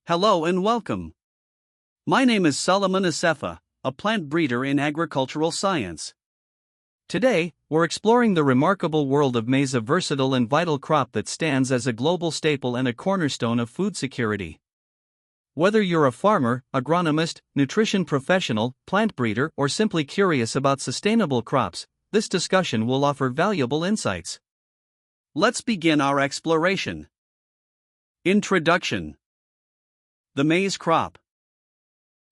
Hello and welcome. My name is Solomon Asefa, a plant breeder in agricultural science. Today, we're exploring the remarkable world of maize, a versatile and vital crop that stands as a global staple and a cornerstone of food security. Whether you're a farmer, agronomist, nutrition professional, plant breeder, or simply curious about sustainable crops, this discussion will offer valuable insights. Let's begin our exploration. Introduction. The maize crop.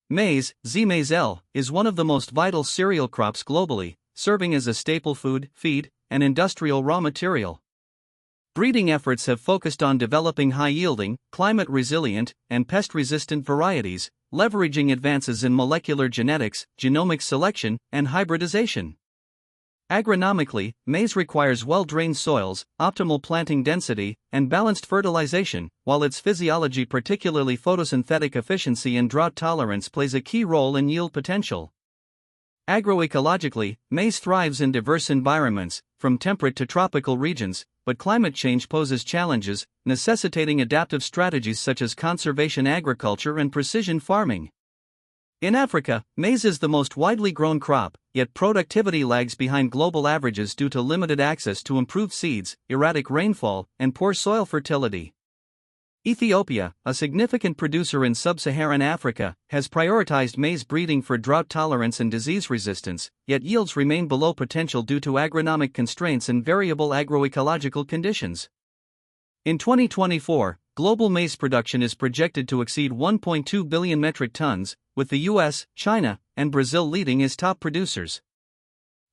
Maize, Z-maize-L, is one of the most vital cereal crops globally, serving as a staple food, feed, and industrial raw material. Breeding efforts have focused on developing high-yielding, climate-resilient, and pest-resistant varieties, leveraging advances in molecular genetics, genomic selection, and hybridization. Agronomically, maize requires well-drained soils, optimal planting density, and balanced fertilization, while its physiology, particularly photosynthetic efficiency and drought tolerance, plays a key role in yield potential. Agroecologically, maize thrives in diverse environments, from temperate to tropical regions, but climate change poses challenges, necessitating adaptive strategies such as conservation agriculture and precision farming. In Africa, maize is the most widely grown crop, yet productivity lags behind global averages due to limited access to improved seeds, erratic rainfall, and poor soil fertility. Ethiopia, a significant producer in sub-Saharan Africa, has prioritized maize breeding for drought tolerance and disease resistance, yet yields remain below potential due to agronomic constraints and variable agroecological conditions. In 2024, global maize production is projected to exceed 1.2 billion metric tons, with the US, China, and Brazil leading as top producers.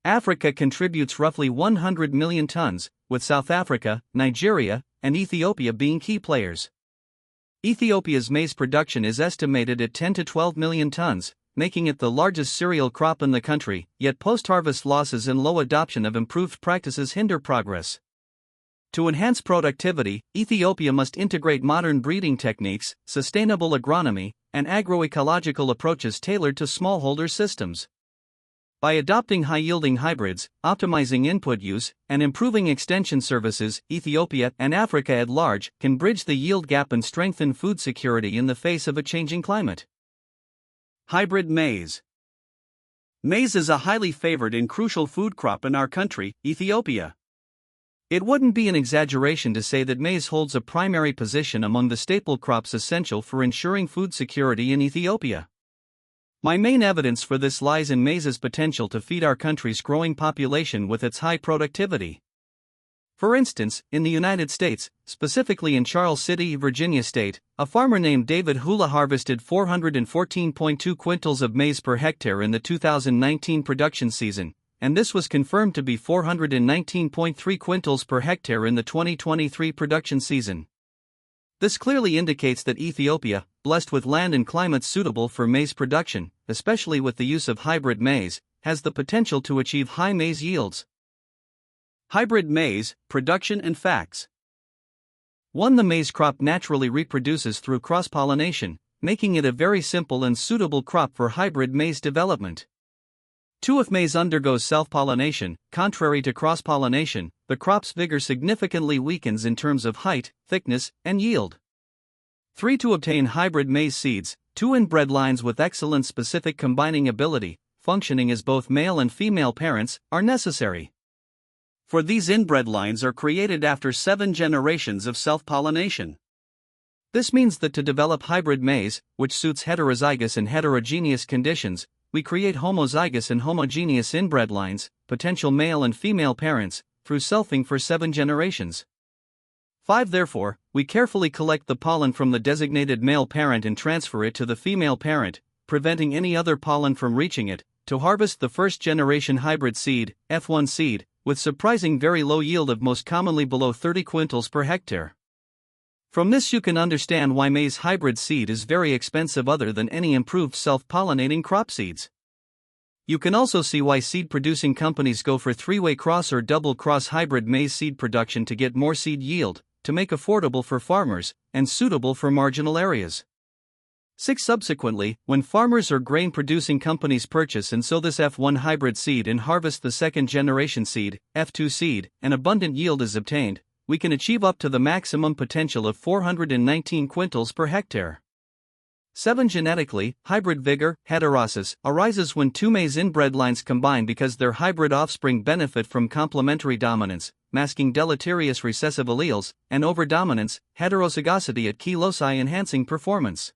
Africa contributes roughly 100 million tons, with South Africa, Nigeria, and Ethiopia being key players. Ethiopia's maize production is estimated at 10 to 12 million tons, making it the largest cereal crop in the country, yet post-harvest losses and low adoption of improved practices hinder progress. To enhance productivity, Ethiopia must integrate modern breeding techniques, sustainable agronomy, and agroecological approaches tailored to smallholder systems. By adopting high-yielding hybrids, optimizing input use, and improving extension services, Ethiopia and Africa at large can bridge the yield gap and strengthen food security in the face of a changing climate. Hybrid maize. Maize is a highly favored and crucial food crop in our country, Ethiopia. It wouldn't be an exaggeration to say that maize holds a primary position among the staple crops essential for ensuring food security in Ethiopia. My main evidence for this lies in maize's potential to feed our country's growing population with its high productivity. For instance, in the United States, specifically in Charles City, Virginia State, a farmer named David Hula harvested 414.2 quintals of maize per hectare in the 2019 production season, and this was confirmed to be 419.3 quintals per hectare in the 2023 production season. This clearly indicates that Ethiopia, blessed with land and climate suitable for maize production, especially with the use of hybrid maize, has the potential to achieve high maize yields. Hybrid maize, production and facts. 1. The maize crop naturally reproduces through cross-pollination, making it a very simple and suitable crop for hybrid maize development. 2. If maize undergoes self-pollination, contrary to cross-pollination, the crop's vigor significantly weakens in terms of height, thickness, and yield. 3. To obtain hybrid maize seeds, 2 inbred lines with excellent specific combining ability, functioning as both male and female parents, are necessary. For these inbred lines are created after 7 generations of self-pollination. This means that to develop hybrid maize, which suits heterozygous and heterogeneous conditions, we create homozygous and homogeneous inbred lines, potential male and female parents, through selfing for 7 generations. 5. Therefore, we carefully collect the pollen from the designated male parent and transfer it to the female parent, preventing any other pollen from reaching it, to harvest the first-generation hybrid seed, F1 seed, with surprising very low yield of most commonly below 30 quintals per hectare. From this you can understand why maize hybrid seed is very expensive other than any improved self-pollinating crop seeds. You can also see why seed-producing companies go for 3-way cross or double-cross hybrid maize seed production to get more seed yield, to make affordable for farmers, and suitable for marginal areas. 6. Subsequently, when farmers or grain-producing companies purchase and sow this F1 hybrid seed and harvest the second-generation seed, F2 seed, and abundant yield is obtained, we can achieve up to the maximum potential of 419 quintals per hectare. 7. Genetically, hybrid vigor, heterosis, arises when two maize inbred lines combine because their hybrid offspring benefit from complementary dominance, masking deleterious recessive alleles, and overdominance, heterozygosity at key loci enhancing performance.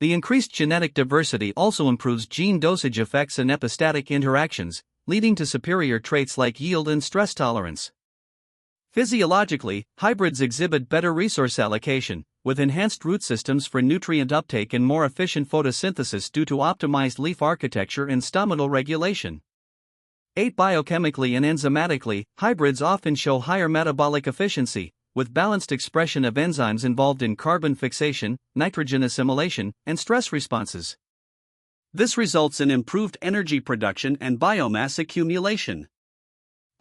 The increased genetic diversity also improves gene dosage effects and epistatic interactions, leading to superior traits like yield and stress tolerance. Physiologically, hybrids exhibit better resource allocation, with enhanced root systems for nutrient uptake and more efficient photosynthesis due to optimized leaf architecture and stomatal regulation. 8. Biochemically and enzymatically, hybrids often show higher metabolic efficiency, with balanced expression of enzymes involved in carbon fixation, nitrogen assimilation, and stress responses. This results in improved energy production and biomass accumulation.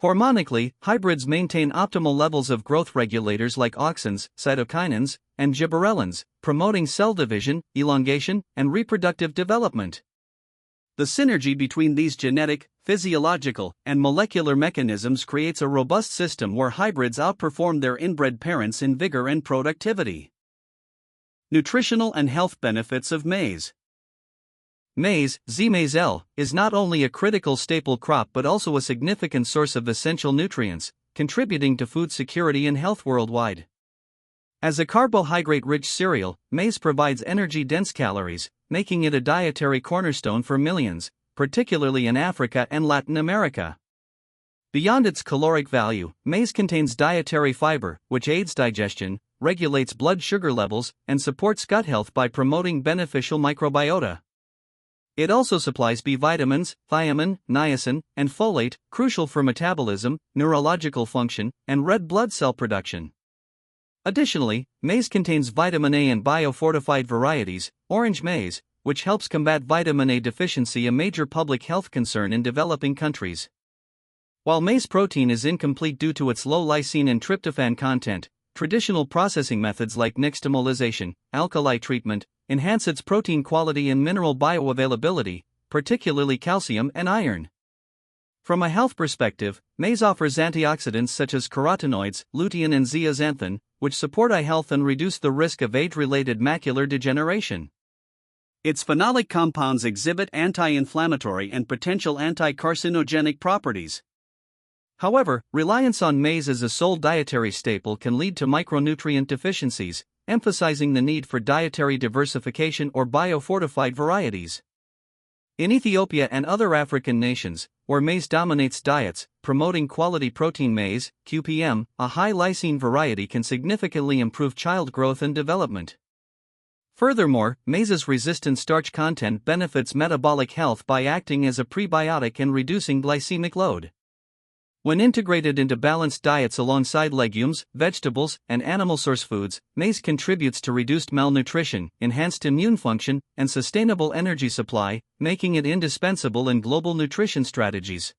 Hormonically, hybrids maintain optimal levels of growth regulators like auxins, cytokinins, and gibberellins, promoting cell division, elongation, and reproductive development. The synergy between these genetic, physiological, and molecular mechanisms creates a robust system where hybrids outperform their inbred parents in vigor and productivity. Nutritional and health benefits of maize. Maize, Z-Maize-L, is not only a critical staple crop but also a significant source of essential nutrients, contributing to food security and health worldwide. As a carbohydrate-rich cereal, maize provides energy-dense calories, making it a dietary cornerstone for millions, particularly in Africa and Latin America. Beyond its caloric value, maize contains dietary fiber, which aids digestion, regulates blood sugar levels, and supports gut health by promoting beneficial microbiota. It also supplies B vitamins, thiamine, niacin, and folate, crucial for metabolism, neurological function, and red blood cell production. Additionally, maize contains vitamin A in biofortified varieties, orange maize, which helps combat vitamin A deficiency, a major public health concern in developing countries. While maize protein is incomplete due to its low lysine and tryptophan content, traditional processing methods like nixtamalization, alkali treatment, enhance its protein quality and mineral bioavailability, particularly calcium and iron. From a health perspective, maize offers antioxidants such as carotenoids, lutein and zeaxanthin, which support eye health and reduce the risk of age-related macular degeneration. Its phenolic compounds exhibit anti-inflammatory and potential anti-carcinogenic properties. However, reliance on maize as a sole dietary staple can lead to micronutrient deficiencies, emphasizing the need for dietary diversification or biofortified varieties. In Ethiopia and other African nations, where maize dominates diets, promoting quality protein maize, QPM, a high lysine variety can significantly improve child growth and development. Furthermore, maize's resistant starch content benefits metabolic health by acting as a prebiotic and reducing glycemic load. When integrated into balanced diets alongside legumes, vegetables, and animal source foods, maize contributes to reduced malnutrition, enhanced immune function, and sustainable energy supply, making it indispensable in global nutrition strategies.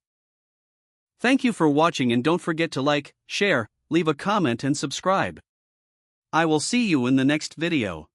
Thank you for watching, and don't forget to like, share, leave a comment and subscribe. I will see you in the next video.